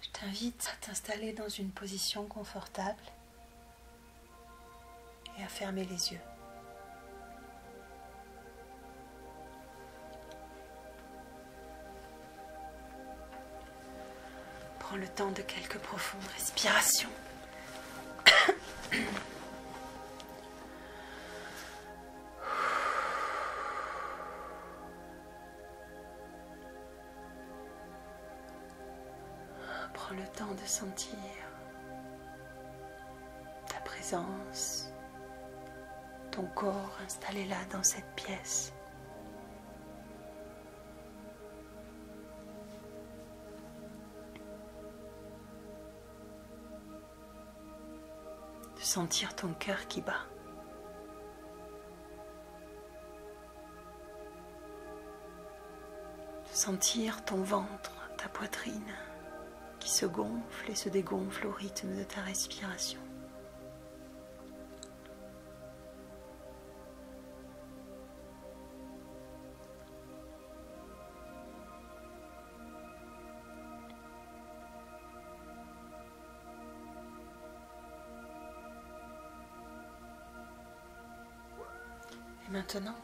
Je t'invite à t'installer dans une position confortable et à fermer les yeux. Prends le temps de quelques profondes respirations. Prends le temps de sentir ta présence, ton corps installé là dans cette pièce. De sentir ton cœur qui bat. De sentir ton ventre, ta poitrine qui se gonfle et se dégonfle au rythme de ta respiration. Et maintenant,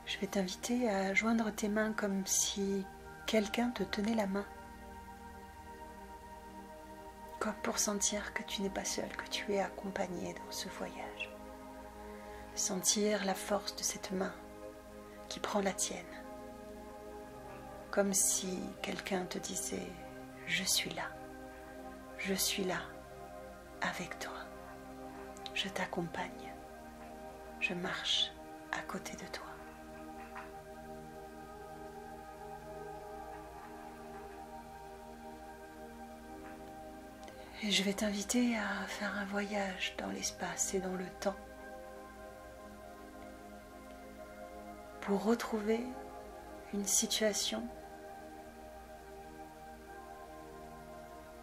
je vais t'inviter à joindre tes mains comme si quelqu'un te tenait la main. Comme pour sentir que tu n'es pas seul, que tu es accompagné dans ce voyage. Sentir la force de cette main qui prend la tienne. Comme si quelqu'un te disait « Je suis là avec toi, je t'accompagne. Je marche à côté de toi. » Et je vais t'inviter à faire un voyage dans l'espace et dans le temps pour retrouver une situation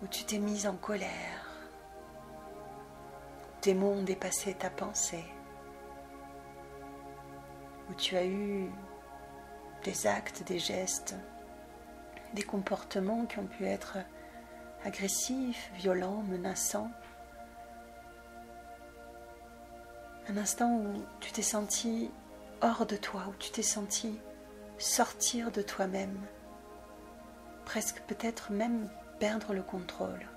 où tu t'es mise en colère, où tes mots ont dépassé ta pensée, où tu as eu des actes, des gestes, des comportements qui ont pu être agressifs, violents, menaçants. Un instant où tu t'es senti hors de toi, où tu t'es senti sortir de toi-même, presque peut-être même perdre le contrôle.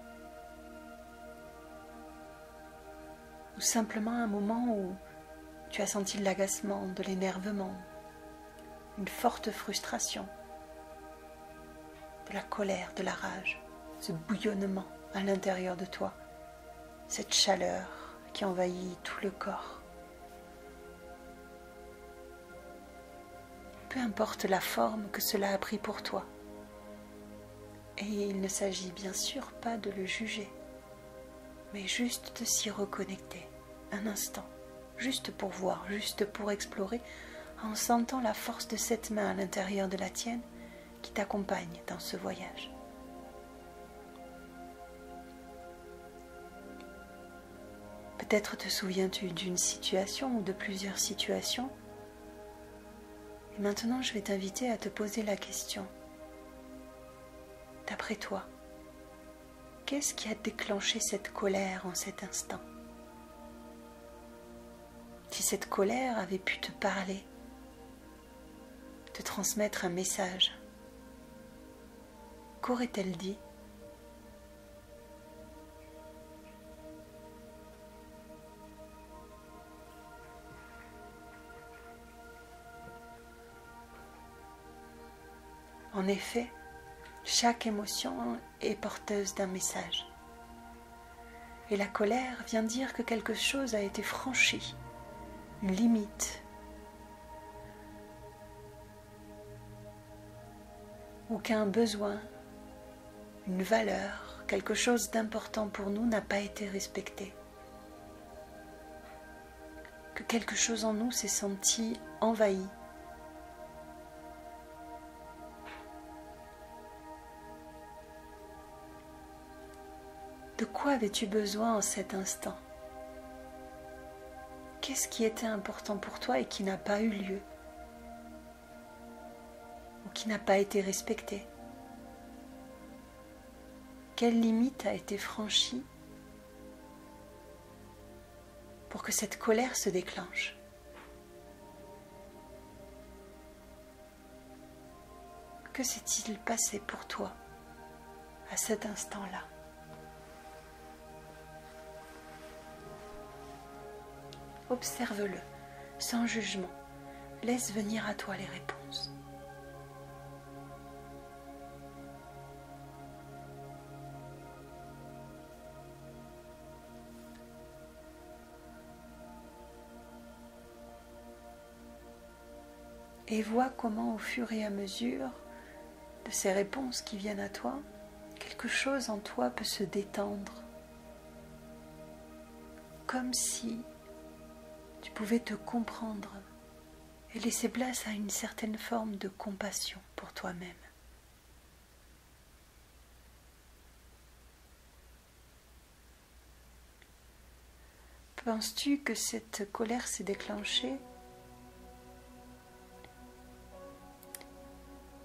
Ou simplement un moment où tu as senti de l'agacement, de l'énervement, une forte frustration, de la colère, de la rage, ce bouillonnement à l'intérieur de toi, cette chaleur qui envahit tout le corps. Peu importe la forme que cela a pris pour toi. Et il ne s'agit bien sûr pas de le juger, mais juste de s'y reconnecter un instant. Juste pour voir, juste pour explorer, en sentant la force de cette main à l'intérieur de la tienne qui t'accompagne dans ce voyage. Peut-être te souviens-tu d'une situation ou de plusieurs situations. Et maintenant, je vais t'inviter à te poser la question. D'après toi, qu'est-ce qui a déclenché cette colère en cet instant ? Si cette colère avait pu te parler, te transmettre un message, qu'aurait-elle dit ? En effet, chaque émotion est porteuse d'un message. Et la colère vient dire que quelque chose a été franchi, une limite, ou qu'un besoin, une valeur, quelque chose d'important pour nous n'a pas été respecté. Que quelque chose en nous s'est senti envahi. De quoi avais-tu besoin en cet instant ? Qu'est-ce qui était important pour toi et qui n'a pas eu lieu ? Ou qui n'a pas été respecté ? Quelle limite a été franchie pour que cette colère se déclenche? Que s'est-il passé pour toi à cet instant-là? Observe-le, sans jugement. Laisse venir à toi les réponses. Et vois comment, au fur et à mesure de ces réponses qui viennent à toi, quelque chose en toi peut se détendre. Comme si tu pouvais te comprendre et laisser place à une certaine forme de compassion pour toi-même. Penses-tu que cette colère s'est déclenchée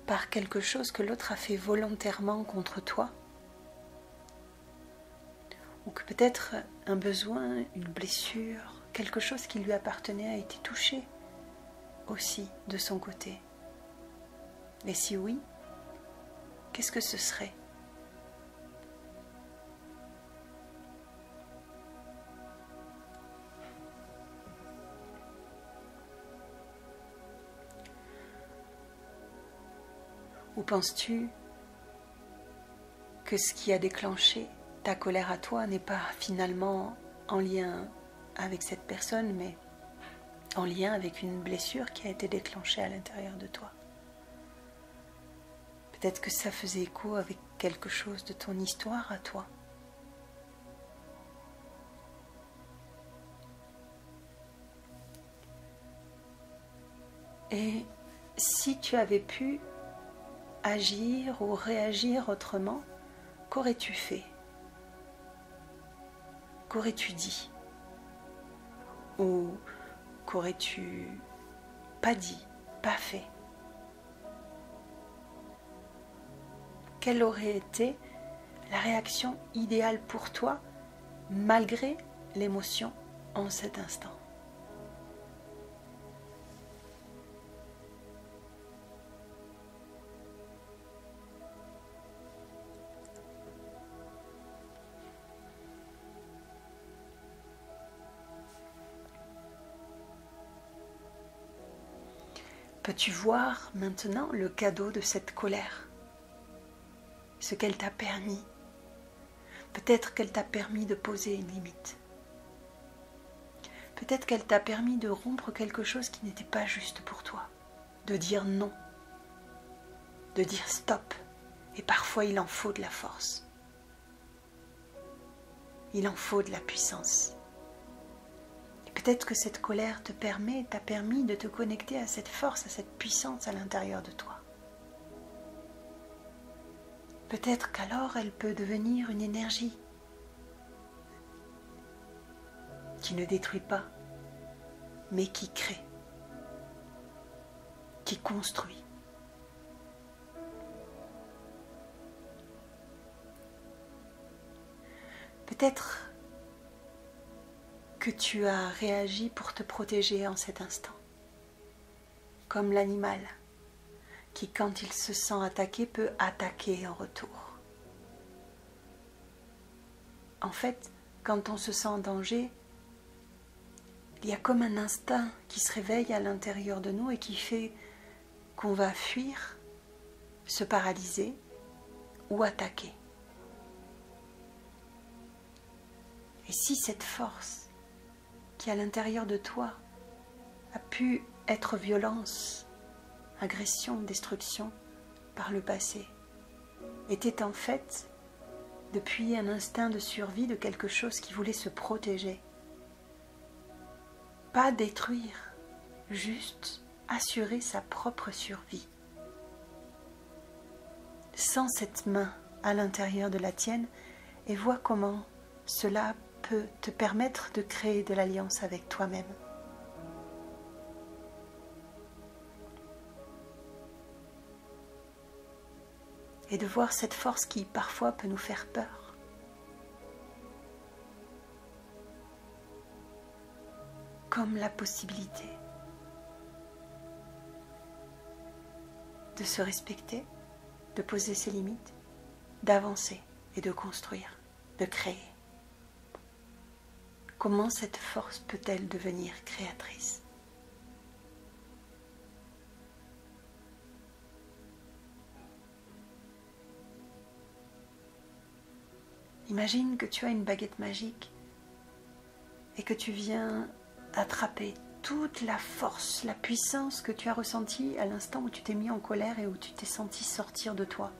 par quelque chose que l'autre a fait volontairement contre toi? Ou que peut-être un besoin, une blessure, quelque chose qui lui appartenait a été touché aussi de son côté? Et si oui, qu'est-ce que ce serait? Ou penses-tu que ce qui a déclenché ta colère à toi n'est pas finalement en lien avec cette personne, mais en lien avec une blessure qui a été déclenchée à l'intérieur de toi? Peut-être que ça faisait écho avec quelque chose de ton histoire à toi. Et si tu avais pu agir ou réagir autrement, qu'aurais-tu fait? Qu'aurais-tu dit? Ou qu'aurais-tu pas dit, pas fait? Quelle aurait été la réaction idéale pour toi, malgré l'émotion en cet instant? Peux-tu voir maintenant le cadeau de cette colère? Ce qu'elle t'a permis. Peut-être qu'elle t'a permis de poser une limite. Peut-être qu'elle t'a permis de rompre quelque chose qui n'était pas juste pour toi. De dire non. De dire stop. Et parfois il en faut de la force. Il en faut de la puissance. Peut-être que cette colère t'a permis de te connecter à cette force, à cette puissance à l'intérieur de toi. Peut-être qu'alors elle peut devenir une énergie qui ne détruit pas, mais qui crée, qui construit. Peut-être que tu as réagi pour te protéger en cet instant, comme l'animal qui, quand il se sent attaqué, peut attaquer en retour. En fait, quand on se sent en danger, il y a comme un instinct qui se réveille à l'intérieur de nous et qui fait qu'on va fuir, se paralyser ou attaquer. Et si cette force qui à l'intérieur de toi a pu être violence, agression, destruction par le passé, était en fait depuis un instinct de survie de quelque chose qui voulait se protéger. Pas détruire, juste assurer sa propre survie. Sens cette main à l'intérieur de la tienne et vois comment cela peut te permettre de créer de l'alliance avec toi-même. et de voir cette force qui parfois peut nous faire peur. Comme la possibilité de se respecter, de poser ses limites, d'avancer et de construire, de créer. Comment cette force peut-elle devenir créatrice ? Imagine que tu as une baguette magique et que tu viens attraper toute la force, la puissance que tu as ressentie à l'instant où tu t'es mis en colère et où tu t'es senti sortir de toi.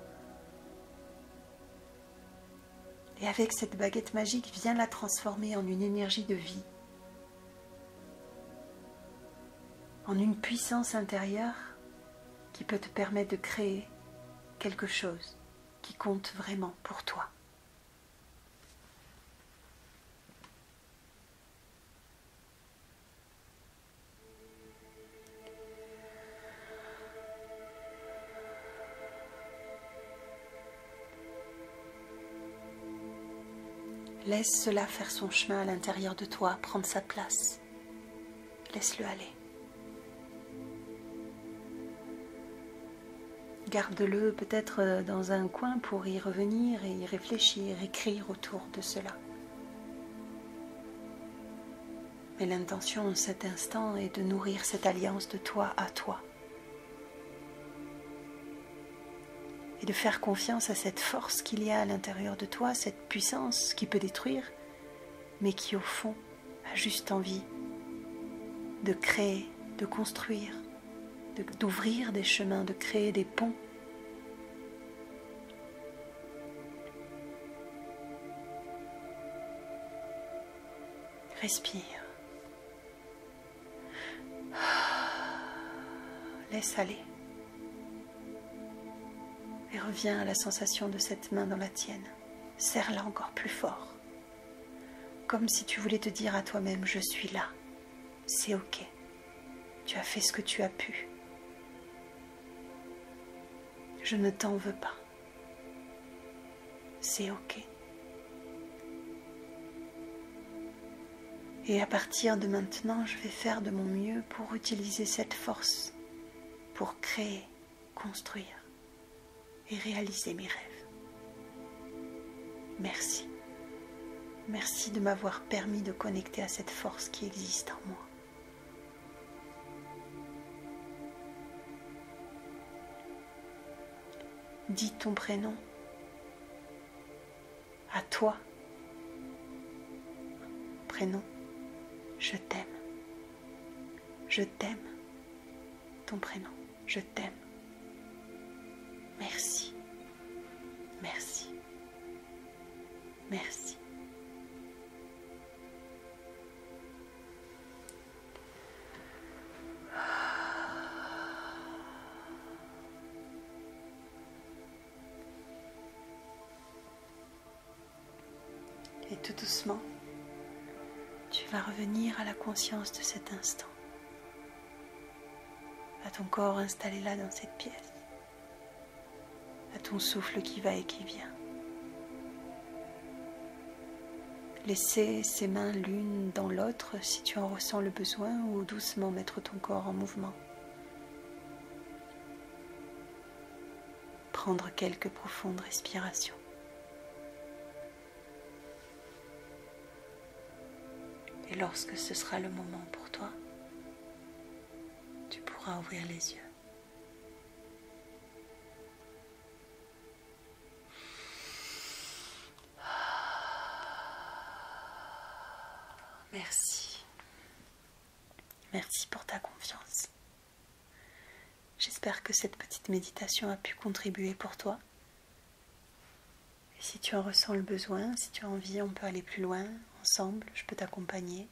Et avec cette baguette magique, viens la transformer en une énergie de vie, en une puissance intérieure qui peut te permettre de créer quelque chose qui compte vraiment pour toi. Laisse cela faire son chemin à l'intérieur de toi, prendre sa place. Laisse-le aller. Garde-le peut-être dans un coin pour y revenir et y réfléchir, écrire autour de cela. Mais l'intention en cet instant est de nourrir cette alliance de toi à toi. Et de faire confiance à cette force qu'il y a à l'intérieur de toi, cette puissance qui peut détruire, mais qui au fond a juste envie de créer, de construire, d'ouvrir des chemins, de créer des ponts. Respire. Laisse aller. Et reviens à la sensation de cette main dans la tienne. Serre-la encore plus fort. Comme si tu voulais te dire à toi-même, je suis là. C'est ok. Tu as fait ce que tu as pu. Je ne t'en veux pas. C'est ok. Et à partir de maintenant, je vais faire de mon mieux pour utiliser cette force, pour créer, construire et réaliser mes rêves. Merci. Merci de m'avoir permis de connecter à cette force qui existe en moi. Dis ton prénom à toi. Prénom, je t'aime. Je t'aime. Ton prénom, je t'aime. Merci. Merci. Merci. Et tout doucement, tu vas revenir à la conscience de cet instant, à ton corps installé là dans cette pièce, à ton souffle qui va et qui vient. Laisser ces mains l'une dans l'autre si tu en ressens le besoin ou doucement mettre ton corps en mouvement. Prendre quelques profondes respirations. Et lorsque ce sera le moment pour toi, tu pourras ouvrir les yeux. Merci. Merci pour ta confiance. J'espère que cette petite méditation a pu contribuer pour toi. Et si tu en ressens le besoin, si tu as envie, on peut aller plus loin ensemble. Je peux t'accompagner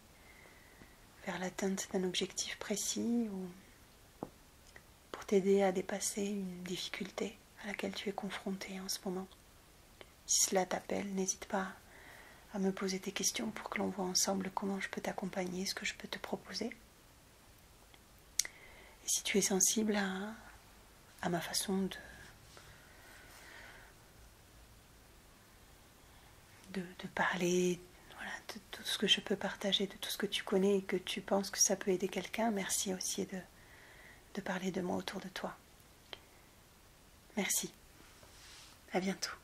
vers l'atteinte d'un objectif précis ou pour t'aider à dépasser une difficulté à laquelle tu es confronté en ce moment. Si cela t'appelle, n'hésite pas à me poser tes questions pour que l'on voit ensemble comment je peux t'accompagner, ce que je peux te proposer. Et si tu es sensible à ma façon de parler, voilà, de tout ce que je peux partager, de tout ce que tu connais et que tu penses que ça peut aider quelqu'un. Merci aussi de parler de moi autour de toi. Merci. À bientôt.